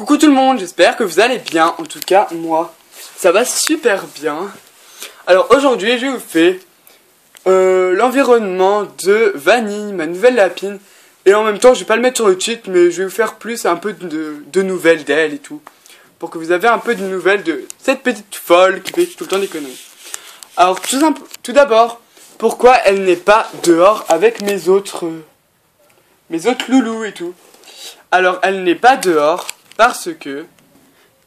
Coucou tout le monde, j'espère que vous allez bien. En tout cas, moi, ça va super bien. Alors aujourd'hui, je vous fais l'environnement de Vanille, ma nouvelle lapine. Et en même temps, je vais pas le mettre sur le titre, mais je vais vous faire plus un peu de nouvelles d'elle et tout. Pour que vous ayez un peu de nouvelles de cette petite folle qui fait tout le temps des conneries. Alors tout d'abord, pourquoi elle n'est pas dehors avec mes autres loulous et tout. Alors elle n'est pas dehors parce que,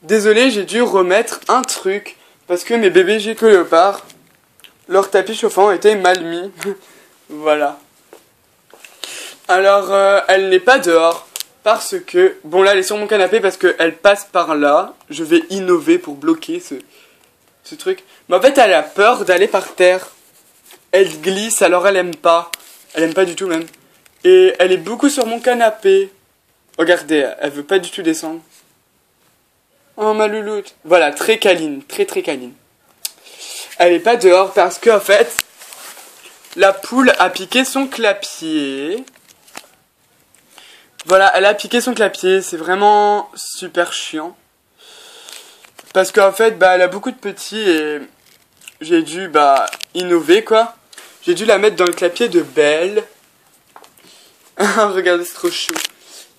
désolé, j'ai dû remettre un truc parce que mes bébés Gecko Léopard, leur tapis chauffant était mal mis. Voilà. Alors elle n'est pas dehors parce que, bon là elle est sur mon canapé parce qu'elle passe par là. Je vais innover pour bloquer ce truc. Mais en fait elle a peur d'aller par terre. Elle glisse, alors elle aime pas. Elle aime pas du tout même. Et elle est beaucoup sur mon canapé. Regardez, elle veut pas du tout descendre. Oh ma louloute. Voilà, très câline, très câline. Elle est pas dehors parce que en fait, la poule a piqué son clapier. Voilà, elle a piqué son clapier, c'est vraiment super chiant. Parce qu'en fait, elle a beaucoup de petits et j'ai dû innover quoi. J'ai dû la mettre dans le clapier de Belle. Regardez, c'est trop chou.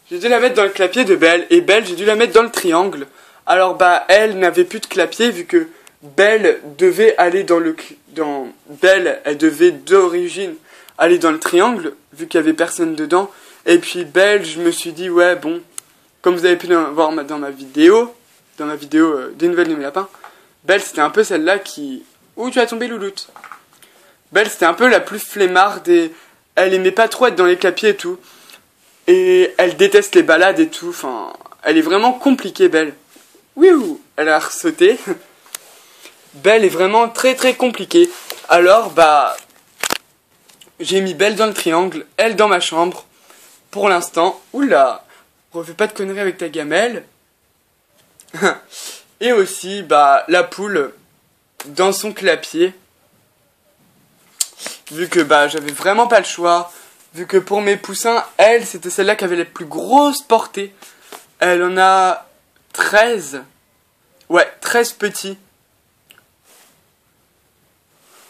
J'ai dû la mettre dans le clapier de Belle et Belle, j'ai dû la mettre dans le triangle. Alors elle n'avait plus de clapier vu que Belle devait aller Belle, elle devait d'origine aller dans le triangle vu qu'il y avait personne dedans. Et puis Belle, je me suis dit ouais bon, comme vous avez pu voir dans ma vidéo des nouvelles de mes lapins, Belle c'était un peu celle-là qui... Où tu as tombé louloute? Belle c'était un peu la plus flemmarde et elle aimait pas trop être dans les clapiers et tout. Et elle déteste les balades et tout, enfin, elle est vraiment compliquée, Belle. Ouh, elle a ressauté. Belle est vraiment très compliquée. Alors, j'ai mis Belle dans le triangle, elle dans ma chambre. Pour l'instant, oula, refais pas de conneries avec ta gamelle. Et aussi, la poule dans son clapier. Vu que, j'avais vraiment pas le choix. Vu que pour mes poussins, elle, c'était celle-là qui avait les plus grosses portées. Elle en a 13. Ouais, 13 petits.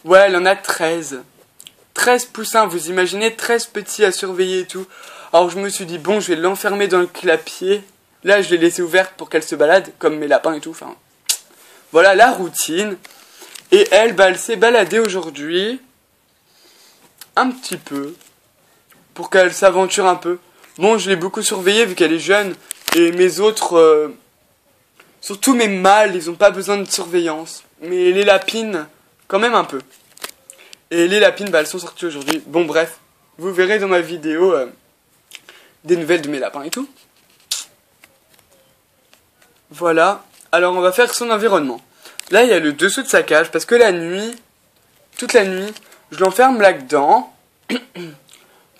Ouais, elle en a 13. 13 poussins, vous imaginez, 13 petits à surveiller et tout. Alors je me suis dit, bon, je vais l'enfermer dans le clapier. Là, je l'ai laissée ouverte pour qu'elle se balade, comme mes lapins et tout. Enfin, voilà la routine. Et elle, elle s'est baladée aujourd'hui. Un petit peu. Pour qu'elle s'aventure un peu. Bon, je l'ai beaucoup surveillée vu qu'elle est jeune. Et mes autres... surtout mes mâles, ils ont pas besoin de surveillance. Mais les lapines, quand même un peu. Et les lapines, elles sont sorties aujourd'hui. Bon, bref. Vous verrez dans ma vidéo des nouvelles de mes lapins et tout. Voilà. Alors, on va faire son environnement. Là, il y a le dessous de sa cage. Parce que la nuit, toute la nuit, je l'enferme là-dedans.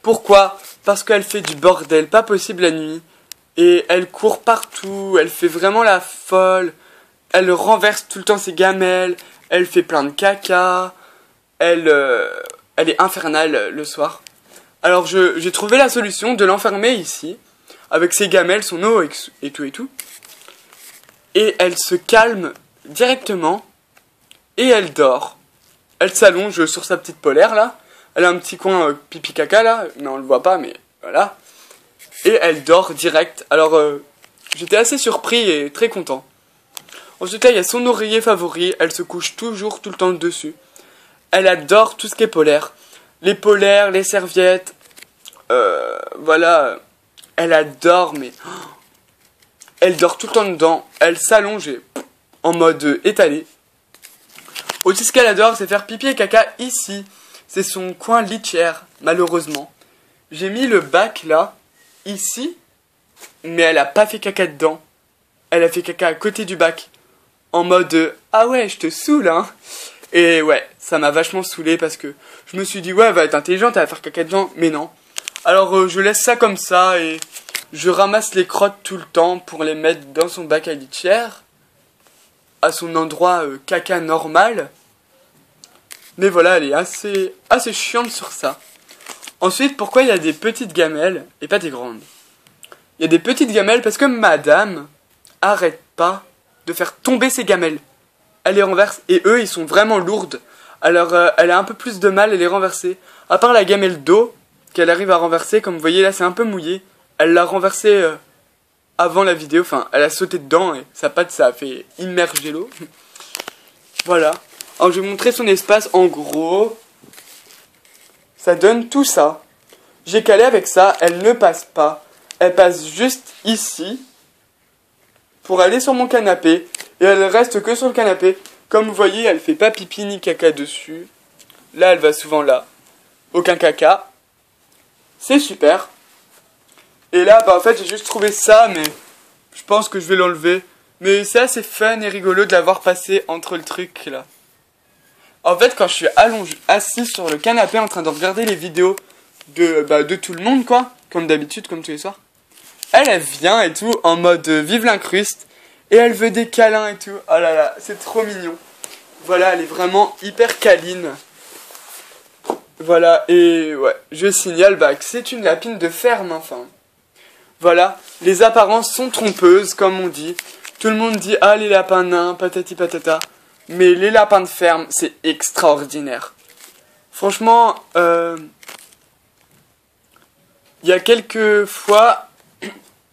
Pourquoi? Parce qu'elle fait du bordel, pas possible la nuit. Et elle court partout, elle fait vraiment la folle. Elle renverse tout le temps ses gamelles. Elle fait plein de caca. Elle est infernale le soir. Alors j'ai trouvé la solution de l'enfermer ici. Avec ses gamelles, son eau et tout. Et elle se calme directement. Et elle dort. Elle s'allonge sur sa petite polaire là. Elle a un petit coin pipi caca là, mais on le voit pas, mais voilà. Et elle dort direct. Alors j'étais assez surpris et très content. Ensuite là, il y a son oreiller favori. Elle se couche toujours tout le temps dessus. Elle adore tout ce qui est polaire. Les polaires, les serviettes. Voilà. Elle adore, mais... Elle dort tout le temps dedans. Elle s'allonge en mode étalé. Aussi ce qu'elle adore, c'est faire pipi et caca ici. C'est son coin litière, malheureusement. J'ai mis le bac là, ici, mais elle a pas fait caca dedans. Elle a fait caca à côté du bac. En mode, ah ouais, je te saoule, hein. Et ouais, ça m'a vachement saoulé parce que je me suis dit, ouais, elle va être intelligente, elle va faire caca dedans, mais non. Alors je laisse ça comme ça et je ramasse les crottes tout le temps pour les mettre dans son bac à litière. À son endroit caca normal. Mais voilà, elle est assez chiante sur ça. Ensuite, pourquoi il y a des petites gamelles et pas des grandes? Il y a des petites gamelles parce que madame, arrête pas de faire tomber ses gamelles. Elle les renverse et eux ils sont vraiment lourdes. Alors elle a un peu plus de mal à les renverser. À part la gamelle d'eau qu'elle arrive à renverser, comme vous voyez là c'est un peu mouillé. Elle l'a renversée avant la vidéo, enfin elle a sauté dedans et sa patte ça a fait immerger l'eau. Voilà. Alors je vais vous montrer son espace en gros. Ça donne tout ça. J'ai calé avec ça, elle ne passe pas. Elle passe juste ici pour aller sur mon canapé. Et elle reste que sur le canapé. Comme vous voyez, elle fait pas pipi ni caca dessus. Là, elle va souvent là. Aucun caca. C'est super. Et là, bah en fait, j'ai juste trouvé ça, mais je pense que je vais l'enlever. Mais c'est assez fun et rigolo de l'avoir passé entre le truc là. En fait, quand je suis assis sur le canapé en train de regarder les vidéos de tout le monde, quoi, comme d'habitude, comme tous les soirs, elle vient et tout, en mode vive l'incruste, et elle veut des câlins et tout. Oh là là, c'est trop mignon. Voilà, elle est vraiment hyper câline. Voilà, et ouais, je signale que c'est une lapine de ferme, enfin. Voilà, les apparences sont trompeuses, comme on dit. Tout le monde dit, ah, les lapins nains, patati patata. Mais les lapins de ferme, c'est extraordinaire. Franchement, il y a quelques fois,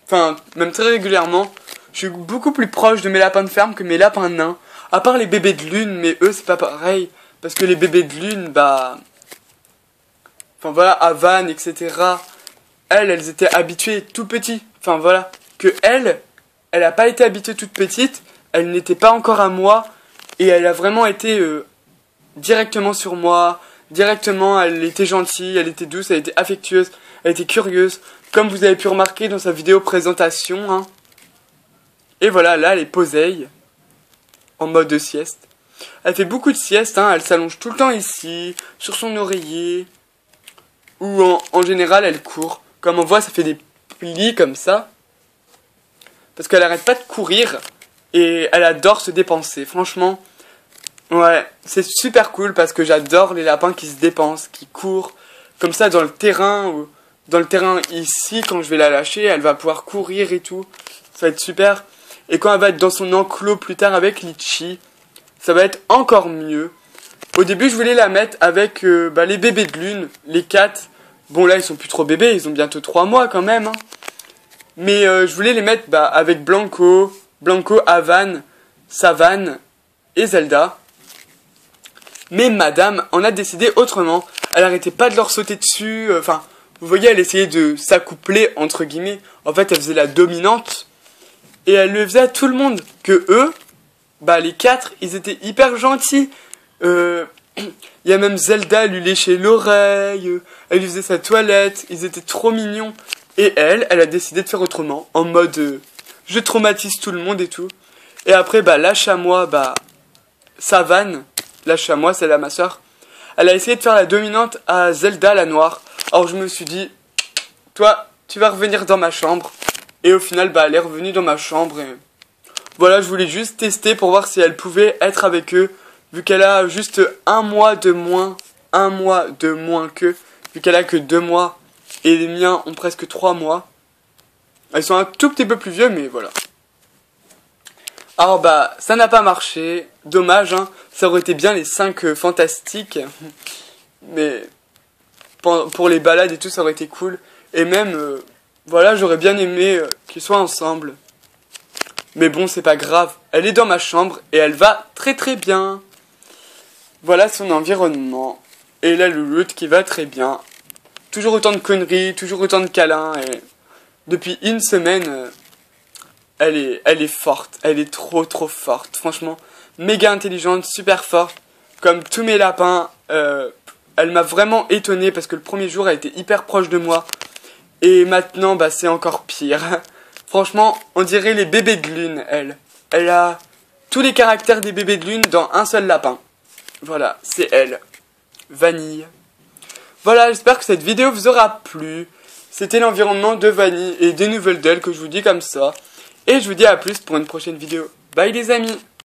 enfin, même très régulièrement, je suis beaucoup plus proche de mes lapins de ferme que mes lapins nains. À part les bébés de lune, mais eux, c'est pas pareil. Parce que les bébés de lune, enfin voilà, Havane, etc. Elles étaient habituées tout petits. Enfin voilà, que elle a pas été habituée toute petite. Elle n'était pas encore à moi. Et elle a vraiment été directement sur moi. Directement, elle était gentille, elle était douce, elle était affectueuse, elle était curieuse. Comme vous avez pu remarquer dans sa vidéo présentation. Hein. Et voilà, là, elle est posée. En mode de sieste. Elle fait beaucoup de siestes, hein. Elle s'allonge tout le temps ici, sur son oreiller. Ou en général, elle court. Comme on voit, ça fait des plis comme ça. Parce qu'elle arrête pas de courir. Et elle adore se dépenser. Franchement, ouais, c'est super cool parce que j'adore les lapins qui se dépensent, qui courent. Comme ça, dans le terrain, ou dans le terrain ici, quand je vais la lâcher, elle va pouvoir courir et tout. Ça va être super. Et quand elle va être dans son enclos plus tard avec Litchi, ça va être encore mieux. Au début, je voulais la mettre avec les bébés de lune, les 4. Bon, là, ils sont plus trop bébés, ils ont bientôt 3 mois quand même. Hein. Mais je voulais les mettre avec Blanco, Havane, Savane et Zelda. Mais madame en a décidé autrement. Elle arrêtait pas de leur sauter dessus. Enfin, vous voyez, elle essayait de s'accoupler, entre guillemets. En fait, elle faisait la dominante. Et elle le faisait à tout le monde. Que eux, les 4, ils étaient hyper gentils. Il y a même Zelda, elle lui léchait l'oreille. Elle lui faisait sa toilette. Ils étaient trop mignons. Et elle a décidé de faire autrement. En mode, je traumatise tout le monde et tout. Et après, la chamois, Savane. La chamois, c'est ma soeur. Elle a essayé de faire la dominante à Zelda, la noire. Alors je me suis dit, toi, tu vas revenir dans ma chambre. Et au final, elle est revenue dans ma chambre. Et voilà, je voulais juste tester pour voir si elle pouvait être avec eux. Vu qu'elle a juste 1 mois de moins. 1 mois de moins qu'eux. Vu qu'elle a que 2 mois. Et les miens ont presque 3 mois. Elles sont un tout petit peu plus vieux, mais voilà. Alors ça n'a pas marché. Dommage, hein. Ça aurait été bien les 5 fantastiques. Mais pour les balades et tout, ça aurait été cool. Et même, voilà, j'aurais bien aimé qu'ils soient ensemble. Mais bon, c'est pas grave. Elle est dans ma chambre et elle va très très bien. Voilà son environnement. Et la louloute qui va très bien. Toujours autant de conneries, toujours autant de câlins. Et depuis 1 semaine, elle est forte. Elle est trop forte. Franchement, méga intelligente, super forte. Comme tous mes lapins. Elle m'a vraiment étonné parce que le premier jour, elle était hyper proche de moi. Et maintenant, c'est encore pire. Franchement, on dirait les bébés de lune, elle. Elle a tous les caractères des bébés de lune dans un seul lapin. Voilà, c'est elle. Vanille. Voilà, j'espère que cette vidéo vous aura plu. C'était l'environnement de Vanille et des nouvelles d'elle que je vous dis comme ça. Et je vous dis à plus pour une prochaine vidéo. Bye les amis!